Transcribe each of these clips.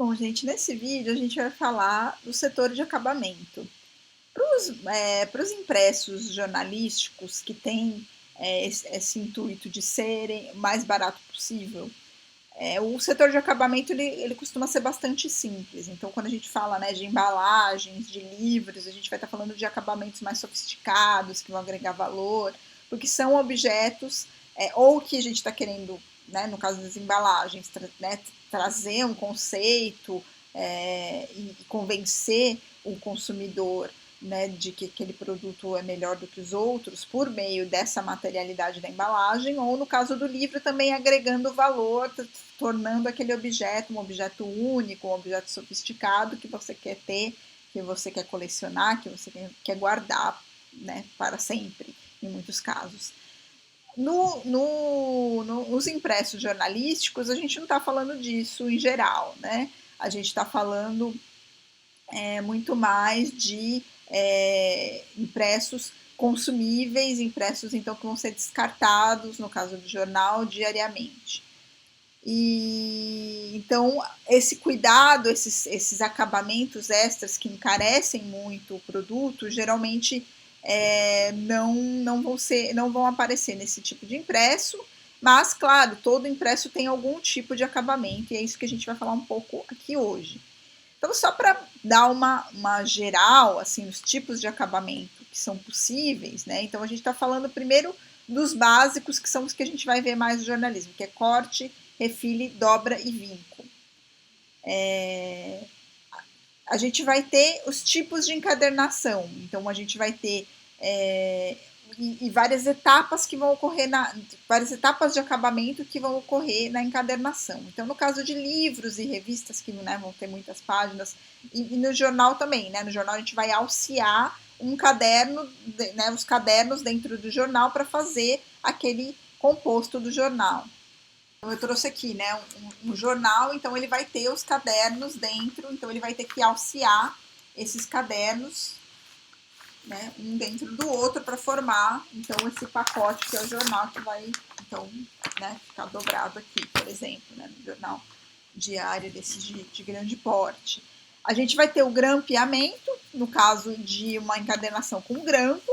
Bom, gente, nesse vídeo a gente vai falar do setor de acabamento. Para os impressos jornalísticos que têm esse intuito de serem o mais barato possível, o setor de acabamento ele costuma ser bastante simples. Então, quando a gente fala, né, de embalagens, de livros, a gente vai estar falando de acabamentos mais sofisticados, que vão agregar valor, porque são objetos, ou que a gente está querendo, né, no caso das embalagens, trazer um conceito e convencer o consumidor, né, de que aquele produto é melhor do que os outros por meio dessa materialidade da embalagem, ou no caso do livro também agregando valor, tornando aquele objeto um objeto único, um objeto sofisticado que você quer ter, que você quer colecionar, que você quer guardar, né, para sempre, em muitos casos. Nos impressos jornalísticos, a gente não está falando disso em geral, né? A gente está falando muito mais de impressos consumíveis, impressos então que vão ser descartados, no caso do jornal, diariamente. E então esse cuidado, esses acabamentos extras que encarecem muito o produto, geralmente não vão aparecer nesse tipo de impresso, mas claro, todo impresso tem algum tipo de acabamento, e é isso que a gente vai falar um pouco aqui hoje. Então, só para dar uma geral, assim, os tipos de acabamento que são possíveis, né? Então, a gente está falando primeiro dos básicos, que são os que a gente vai ver mais no jornalismo, que é corte, refile, dobra e vinco. A gente vai ter os tipos de encadernação. Então, a gente vai ter várias etapas que vão ocorrer várias etapas de acabamento que vão ocorrer na encadernação. Então, no caso de livros e revistas que, né, vão ter muitas páginas, e no jornal também, né? No jornal a gente vai alciar um caderno, né, os cadernos dentro do jornal para fazer aquele composto do jornal. Então, eu trouxe aqui, né, um jornal, então ele vai ter os cadernos dentro, então ele vai ter que alciar esses cadernos, né, um dentro do outro para formar, então, esse pacote que é o jornal que vai, então, né, ficar dobrado aqui, por exemplo, né, no jornal diário desses de grande porte. A gente vai ter o grampeamento, no caso de uma encadernação com grampo.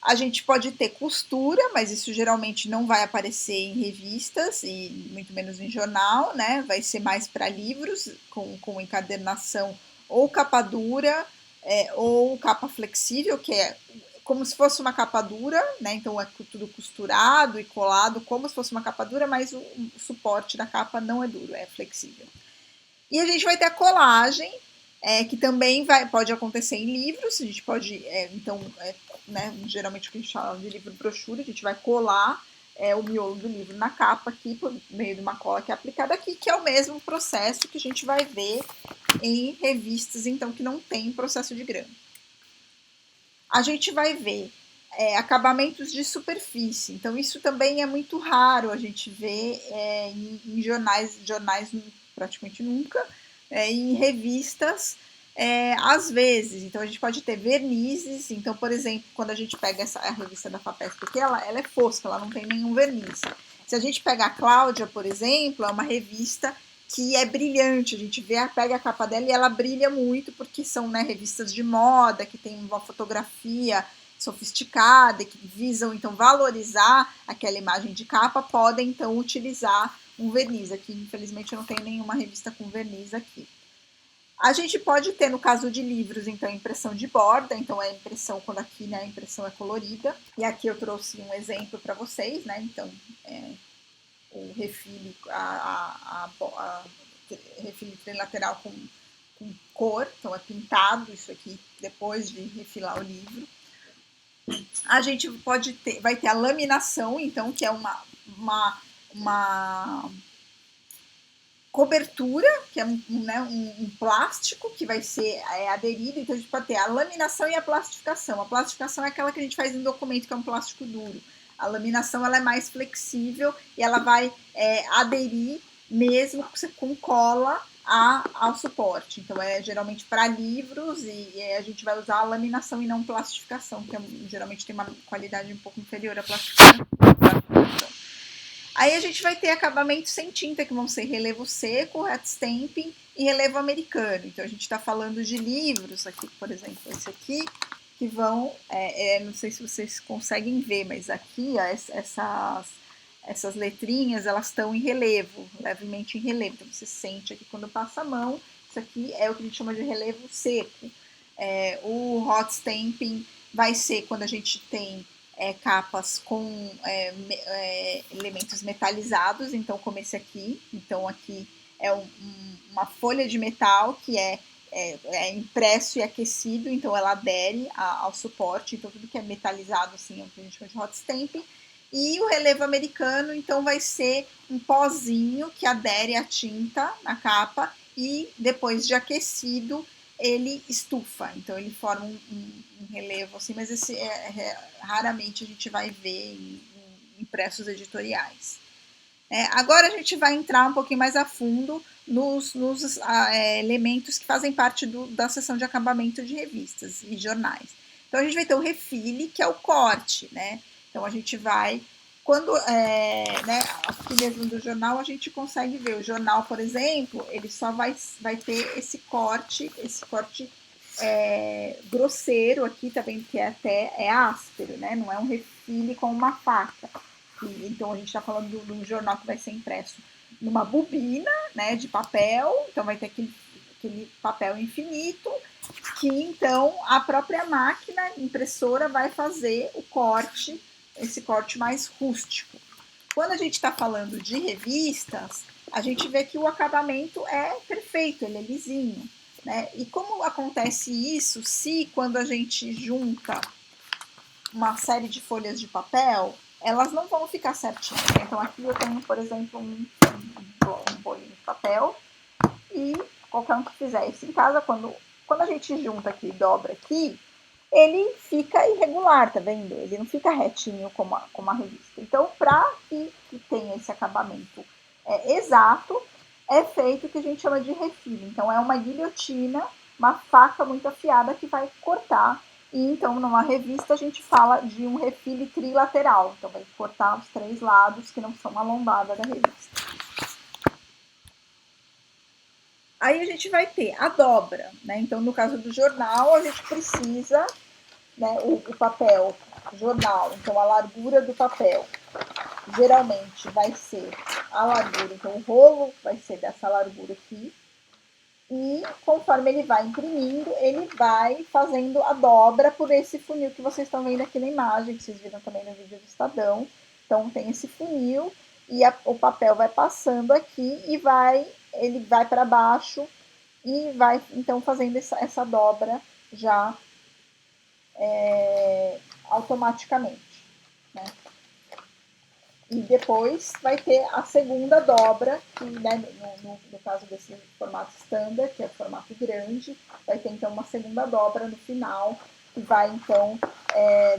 A gente pode ter costura, mas isso geralmente não vai aparecer em revistas e muito menos em jornal, né? Vai ser mais para livros com encadernação ou capa dura, ou capa flexível, que é como se fosse uma capa dura, né? Então é tudo costurado e colado como se fosse uma capa dura, mas o suporte da capa não é duro, é flexível. E a gente vai ter a colagem, que também pode acontecer em livros. A gente pode, então, né, geralmente o que a gente fala de livro brochura, a gente vai colar o miolo do livro na capa aqui, por meio de uma cola que é aplicada aqui, que é o mesmo processo que a gente vai ver em revistas, então, que não tem processo de grampo. A gente vai ver acabamentos de superfície, então isso também é muito raro a gente ver em jornais praticamente nunca, em revistas, às vezes. Então a gente pode ter vernizes, então, por exemplo, quando a gente pega a revista da FAPESP, porque ela é fosca, ela não tem nenhum verniz. Se a gente pegar a Cláudia, por exemplo, é uma revista que é brilhante, a gente pega a capa dela e ela brilha muito, porque são, né, revistas de moda, que tem uma fotografia sofisticada, que visam, então, valorizar aquela imagem de capa, podem, então, utilizar um verniz. Aqui, infelizmente, eu não tenho nenhuma revista com verniz aqui. A gente pode ter, no caso de livros, então, impressão de borda, então é impressão quando aqui, né, a impressão é colorida. E aqui eu trouxe um exemplo para vocês, né, então, o refile, a refile trilateral com cor, então é pintado isso aqui depois de refilar o livro. A gente vai ter a laminação, então, que é uma cobertura, que é um plástico que vai ser aderido, então a gente pode ter a laminação e a plastificação. A plastificação é aquela que a gente faz em documento, que é um plástico duro. A laminação ela é mais flexível e ela vai aderir mesmo com cola ao suporte. Então é geralmente para livros e a gente vai usar a laminação e não plastificação, que geralmente tem uma qualidade um pouco inferior à plastificação. Aí a gente vai ter acabamento sem tinta, que vão ser relevo seco, hot stamping e relevo americano. Então a gente está falando de livros, aqui, por exemplo, esse aqui, que vão, não sei se vocês conseguem ver, mas aqui ó, essas letrinhas, elas estão em relevo, levemente em relevo. Então você sente aqui quando passa a mão, isso aqui é o que a gente chama de relevo seco. O hot stamping vai ser quando a gente tem capas com elementos metalizados, então como esse aqui. Então aqui é uma folha de metal que é impresso e aquecido, então ela adere ao suporte, então tudo que é metalizado assim é o que a gente chama de hot stamping. E o relevo americano, então vai ser um pozinho que adere à tinta na capa e depois de aquecido ele estufa, então ele forma um relevo assim, mas esse raramente a gente vai ver em impressos editoriais. Agora a gente vai entrar um pouquinho mais a fundo nos elementos que fazem parte da seção de acabamento de revistas e jornais. Então a gente vai ter o refile, que é o corte, né? Então a gente vai, quando, aqui mesmo do jornal a gente consegue ver, o jornal, por exemplo, ele só vai ter esse corte grosseiro aqui, tá vendo que é áspero, né? Não é um refile com uma faca. Então a gente está falando de um jornal que vai ser impresso numa bobina, né, de papel, então vai ter aquele papel infinito, que então a própria máquina impressora vai fazer o corte, esse corte mais rústico. Quando a gente está falando de revistas, a gente vê que o acabamento é perfeito, ele é lisinho, né? E como acontece isso se quando a gente junta uma série de folhas de papel, elas não vão ficar certinhas. Então aqui eu tenho, por exemplo, um bolinho de papel e qualquer um que fizer isso em casa, quando a gente junta aqui e dobra aqui, ele fica irregular, tá vendo? Ele não fica retinho como a revista. Então, para que tenha esse acabamento exato, é feito o que a gente chama de refile. Então, é uma guilhotina, uma faca muito afiada que vai cortar. E então, numa revista, a gente fala de um refile trilateral. Então, vai cortar os 3 lados que não são a lombada da revista. Aí a gente vai ter a dobra, né? Então, no caso do jornal, a gente precisa, né, o papel, jornal, então a largura do papel geralmente vai ser a largura, então o rolo vai ser dessa largura aqui, e conforme ele vai imprimindo, ele vai fazendo a dobra por esse funil que vocês estão vendo aqui na imagem, que vocês viram também no vídeo do Estadão. Então tem esse funil e o papel vai passando aqui e ele vai para baixo e vai então fazendo essa dobra já automaticamente, né? E depois vai ter a segunda dobra, que, né, no caso desse formato standard, que é o formato grande, vai ter então uma segunda dobra no final, que vai então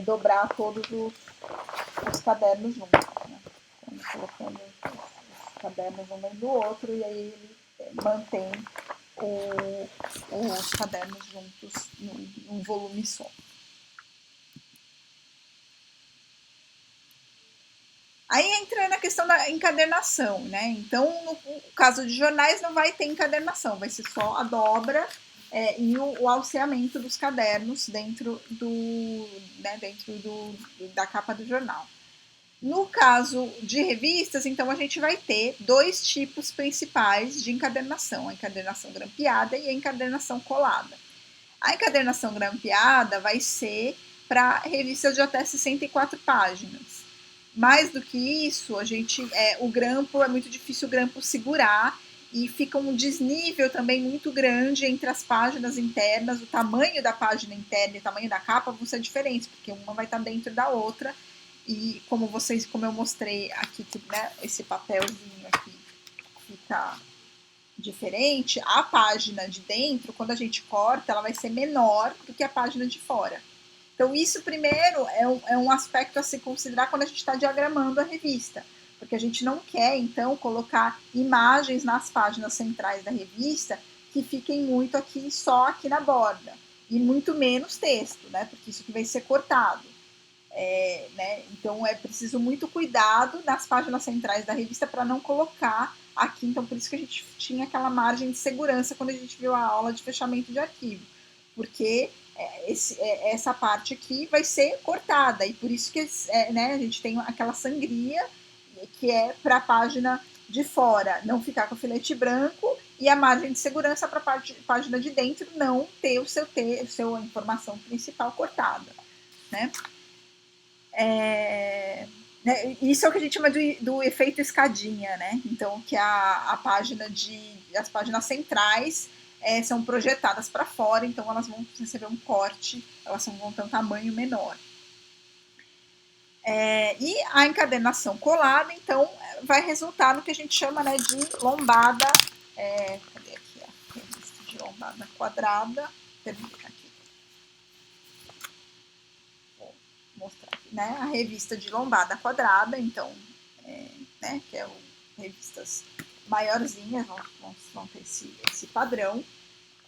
dobrar todos os cadernos juntos, né? Então, colocando os cadernos um meio do outro, e aí ele mantém os cadernos juntos num volume só. Aí entra na questão da encadernação, né? Então, no caso de jornais, não vai ter encadernação, vai ser só a dobra e o alceamento dos cadernos dentro da capa do jornal. No caso de revistas, então a gente vai ter 2 tipos principais de encadernação, a encadernação grampeada e a encadernação colada. A encadernação grampeada vai ser para revistas de até 64 páginas. Mais do que isso, o grampo é muito difícil o grampo segurar e fica um desnível também muito grande entre as páginas internas. O tamanho da página interna e o tamanho da capa vão ser diferentes, porque uma vai estar dentro da outra. E como eu mostrei aqui, né, esse papelzinho aqui fica diferente, a página de dentro, quando a gente corta, ela vai ser menor do que a página de fora. Então, isso primeiro é um aspecto a se considerar quando a gente está diagramando a revista, porque a gente não quer, então, colocar imagens nas páginas centrais da revista que fiquem muito só aqui na borda, e muito menos texto, né? Porque isso que vai ser cortado. Né? Então é preciso muito cuidado nas páginas centrais da revista para não colocar aqui. Então por isso que a gente tinha aquela margem de segurança quando a gente viu a aula de fechamento de arquivo, porque essa parte aqui vai ser cortada e por isso que né, a gente tem aquela sangria que é para a página de fora não ficar com o filete branco e a margem de segurança para a página de dentro não ter o seu informação principal cortada, né? Isso é o que a gente chama do efeito escadinha, né? Então, que as páginas centrais são projetadas para fora, então elas vão receber um corte, elas vão ter um tamanho menor. E a encadernação colada, então, vai resultar no que a gente chama, né, de lombada. Cadê aqui a revista de lombada quadrada? Aqui. Vou mostrar aqui, né? A revista de lombada quadrada, então, né, que é revistas maiorzinhas, vão ter esse padrão.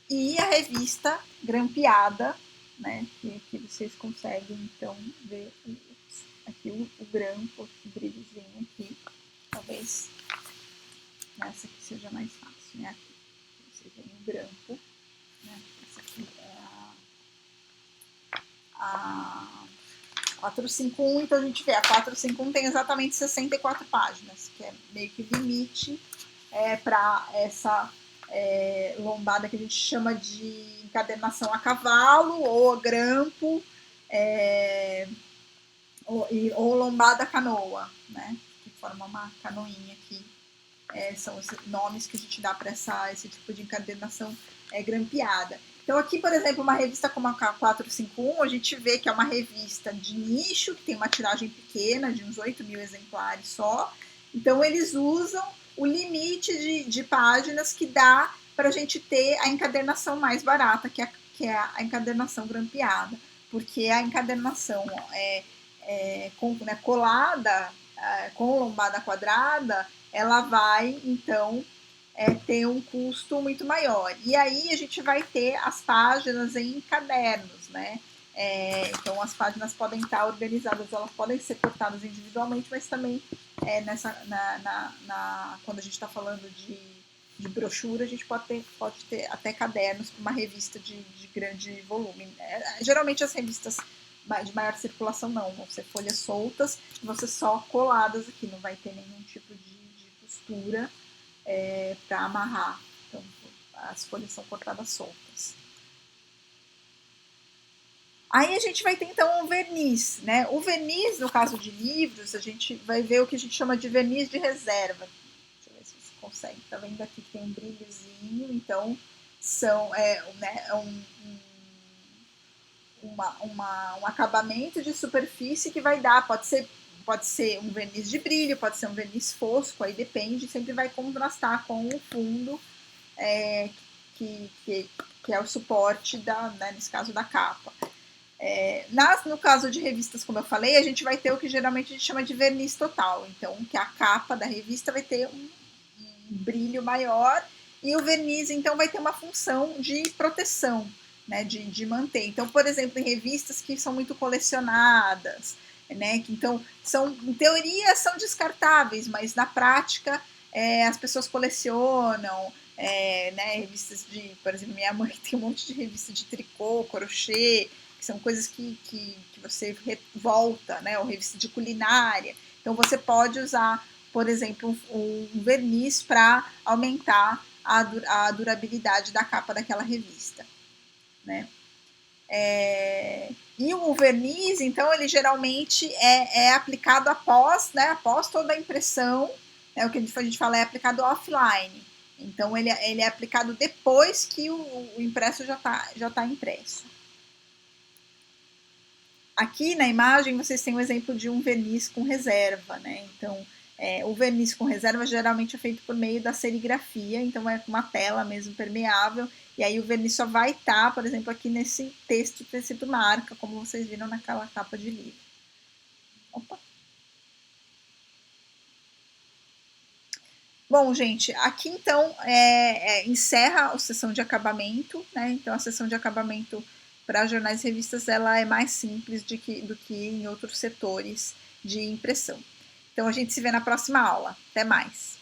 E a revista grampeada, né, que vocês conseguem, então, ver aqui o grampo, esse brilhozinho aqui. Talvez essa aqui seja mais fácil, né? Aqui vocês veem o grampo, né? Essa aqui é a 451, então a gente vê, a 451 tem exatamente 64 páginas, que é meio que limite para essa lombada que a gente chama de encadernação a cavalo ou grampo, ou lombada canoa, né? Que forma uma canoinha aqui. São os nomes que a gente dá para esse tipo de encadernação grampeada. Então aqui, por exemplo, uma revista como a 451, a gente vê que é uma revista de nicho, que tem uma tiragem pequena, de uns 8.000 exemplares só. Então eles usam o limite de páginas que dá para a gente ter a encadernação mais barata, que é a encadernação grampeada. Porque a encadernação colada, com lombada quadrada, ela vai, então, ter um custo muito maior. E aí a gente vai ter as páginas em cadernos, né? Então as páginas podem estar organizadas, elas podem ser cortadas individualmente, mas também quando a gente está falando de brochura, a gente pode ter até cadernos para uma revista de grande volume. Geralmente as revistas de maior circulação não, vão ser folhas soltas, vão ser só coladas aqui, não vai ter nenhum tipo de costura para amarrar. Então as folhas são cortadas soltas. Aí a gente vai ter então um verniz, né? O verniz, no caso de livros, a gente vai ver o que a gente chama de verniz de reserva. Deixa eu ver se você consegue. Tá vendo aqui que tem um brilhozinho, então um acabamento de superfície que vai dar, pode ser um verniz de brilho, pode ser um verniz fosco, aí depende, sempre vai contrastar com o fundo que é o suporte nesse caso da capa. No caso de revistas, como eu falei, a gente vai ter o que geralmente a gente chama de verniz total, então que a capa da revista vai ter um brilho maior e o verniz então vai ter uma função de proteção, né, de manter. Então, por exemplo, em revistas que são muito colecionadas, né, que então em teoria são descartáveis, mas na prática as pessoas colecionam, né, revistas por exemplo, minha mãe tem um monte de revista de tricô, crochê, que são coisas que você volta, né, ou revista de culinária. Então você pode usar, por exemplo, um verniz para aumentar a durabilidade da capa daquela revista, né? E o verniz, então, ele geralmente é aplicado após toda a impressão, né? O que a gente fala é aplicado offline. Então, ele é aplicado depois que o impresso já tá impresso. Aqui na imagem vocês têm um exemplo de um verniz com reserva, né? Então, o verniz com reserva geralmente é feito por meio da serigrafia, então é com uma tela mesmo permeável, e aí o verniz só vai estar, por exemplo, aqui nesse texto escrito marca, como vocês viram naquela capa de livro. Opa! Bom, gente, aqui então encerra a sessão de acabamento, né? Então a sessão de acabamento para jornais e revistas ela é mais simples do que em outros setores de impressão. Então a gente se vê na próxima aula. Até mais!